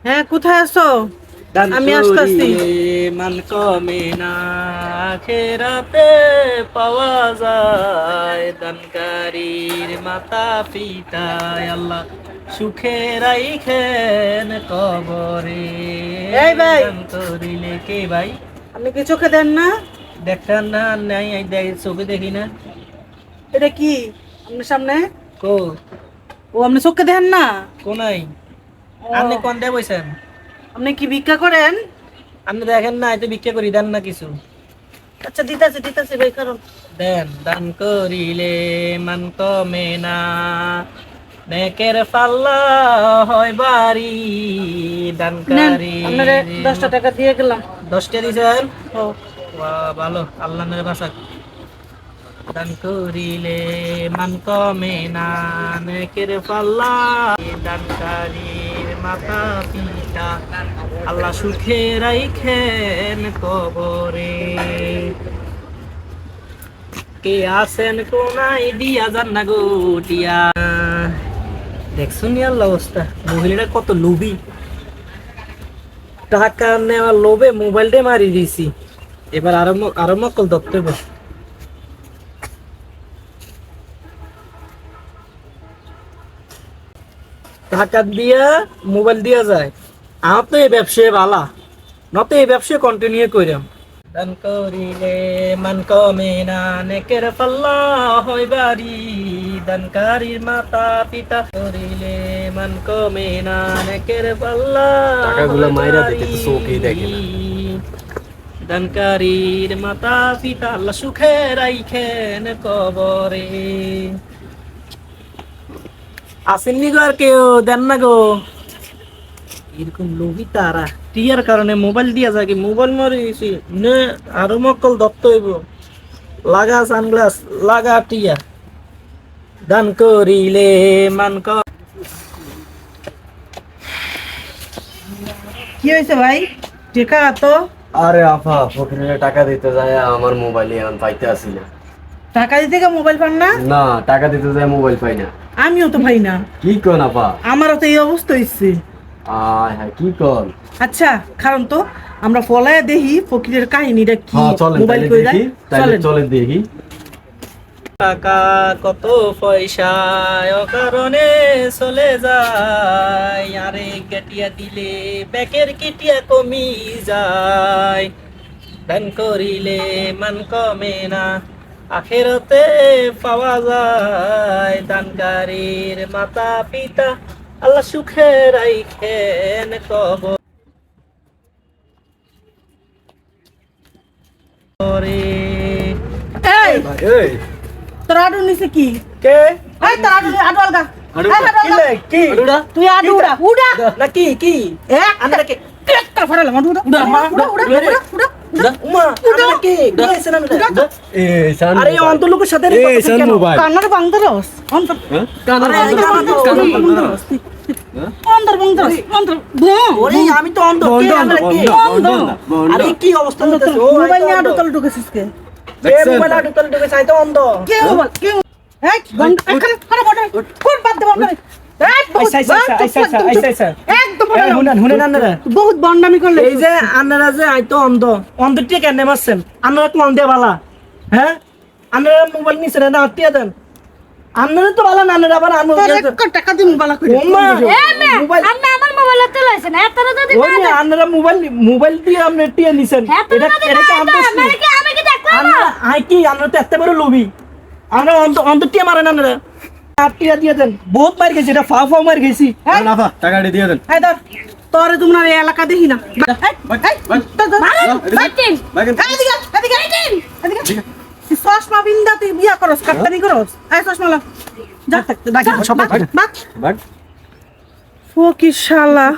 হ্যাঁ, কোথায় আছো? দান আমি আসতেছি। করিলে মান কমে না, আখেরাতে পাওয়া যায়। দানকারীর মাতা পিতায় আল্লাহ সুখে রাইখেন কবরে। এই ভাই, দান করিলে কে ভাই? আপনি কি চোখে দেন না? দেখেন না? নাই চোখে দেখি না। এটা কি আপনার সামনে? কো ও, আপনি চোখে দেন না? কোনাই? ও, আপনি কোন দিয়ে বইছেন? আপনি কি ভিক্ষা করেন? আপনি দেখেন না, এতে ভিক্ষা করি, দেন না কিছু। আচ্ছা, দিতাছি দিতাছি ভাই, কারণ দেন দান করিলে মান কমে না, নেকের পাল্লা হয় বাড়ি। নেন, দানকারী আপনারে 10টা টাকা দিয়ে গেলাম। 10টা দিছেন? ও, বাহ, ভালো, আল্লাহ মেরে বাসাক। দান করিলে মান কমে না, নেকের পাল্লা। দানকারীর মাতা পিতা আল্লাহ সুখে রাইখেন কবরে। কে আছেন কোনায় দিয়া যান না গো টিয়া। দেখছুন আল্লাহ অবস্থা, মহিলাটা কত লোভী। টাকা নেওয়ার লোভে মোবাইলটা মারি দিয়েছি। এবার আরো মক্কল ধরতে হবে। টাকা দিয়া মোবাইল দিয়া যায়। আমার তো এই ব্যবসায় ভালা, নত এই ব্যবসায় কন্টিনিউ করিম। দান করিলে মান কমে না, নেকের পাল্লা হয় বাড়ি। দানকারীর মাতা পিতা করিলে মান কমে না, নেকের পাল্লা টাকাগুলো হয় মাইরা দিতে বাড়ি। তো চোখেই দেখে না। দানকারীর মাতা পিতা আল্লাহ সুখে রাইখেন কবরে। আসেননি গো আর কেউ? দেন না গো। এরকম লোভী তারা টিয়ার কারণে মোবাইল দিয়া যায়, মোবাইল মারি দিছি নে। আরো মক্কল দত্ত হইব। লাগা সানগ্লাস, লাগা টিয়া। দান করিলে মান কি হয়েছে ভাই? টেকা তো আরে আফা, ফকিরে টাকা দিতে যায় আমার মোবাইল এখন পাইতে আসি না। টাকা দিতে গিয়ে মোবাইল পান না? না, টাকা দিতে যায় মোবাইল পাই না। আমিও তো ভাই না, কি কোন আফা? আমারও তো এই অবস্থা হয়েছে। আয় হ্যাঁ, কি কর? আচ্ছা, কারণ তো আমরা ফলায় দেখি ফকিরের কাহিনীটা কি। হ্যাঁ চলেন, মোবাইল তাইলে কই দেখি, তাইলে চলেন। চলেন দেখি। টাকা কত পয়সা অকারণে চলে যায়। আরে কেটিয়া দিলে ব্যাকের কেটিয়া কমি যায়। দান করিলে মান কমে না, আখেরাতে পাওয়া যায়। দানকারীর মাতা পিতা আল্লাহ সুখে রাইখেন কবরে। এই, ভাই এই তোর আডু নিছে কি? কে? এই, তোর আডু আডু আলগা। আডু এই, আডু কি আলগা। লে? কি? তুই আডু উড়া উড়া। না কি কি? আমরা কে? একটা ফাড়ালাম, আডু উড়া উড়া উড়া উড়া উড়া। উমা, আমরা কি? গুলাইছেন আমরা? এই সান আরে এই অন্তলোকের সাথে এই সান মোবাইল। কান্নার বাংদারস অন্তর হ্যাঁ? আরে এই কানা তো- বাংদারস অন্তর বাংদারস অন্তর ওরে আমি তো অন্ধ। কে? আমরা কি? আরে কি অবস্থা হইতাছে? ও মোবাইল নিয়ে আডু তলে ঢুকেছিস কে? মোবাইল আটু তলে ঢুকে চাই তো অন্ধ। কে মোবাইল কে? এই বন্ধ এখানে খারাপ বড় কোন বাদ দে বন্ধ। একদম হুনেন আপনারা। বহুত বন্ডামি করলে। এই যে আপনারা যে আইতো অন্ধ, অন্ধটি কেন মারছেন? আপনারা কোন অন্ধে বালা? হ্যাঁ, আপনারা মোবাইল নিছেন না, আত্মীয় দেন। আপনারা তো বালা না, আপনারা আবার তোর এক টাকা দিন বালা করে। মোবাইল আমার মোবাইল তো লাইছেন এতটা যদি ওই যে আপনারা মোবাইল দিয়ে আপনি টিয়া নিছেন। এটা এটা কি আম দোষ? আমি কি দেখলাম আমরা আই কি আমরা তো এত বড় লোভী। আমরা অন্ধ টিয়া মারেন আপনারা। টিয়া দিয়ে দেন। বহুত মার গেছি, এটা ফা মার গেছি। এই, আফা টাকাটা দিয়ে দেন। এই ধর, তোরে তোমরা এই এলাকা দেখি না। বাইটিন এদিকে এদিকে এদিকে তুই চশমা বিন্দা তুই বিয়া করস, কাটতানি করস। এই চশমা লা, যা থাকতে বাকি সব বাক বাট ফকির শালা।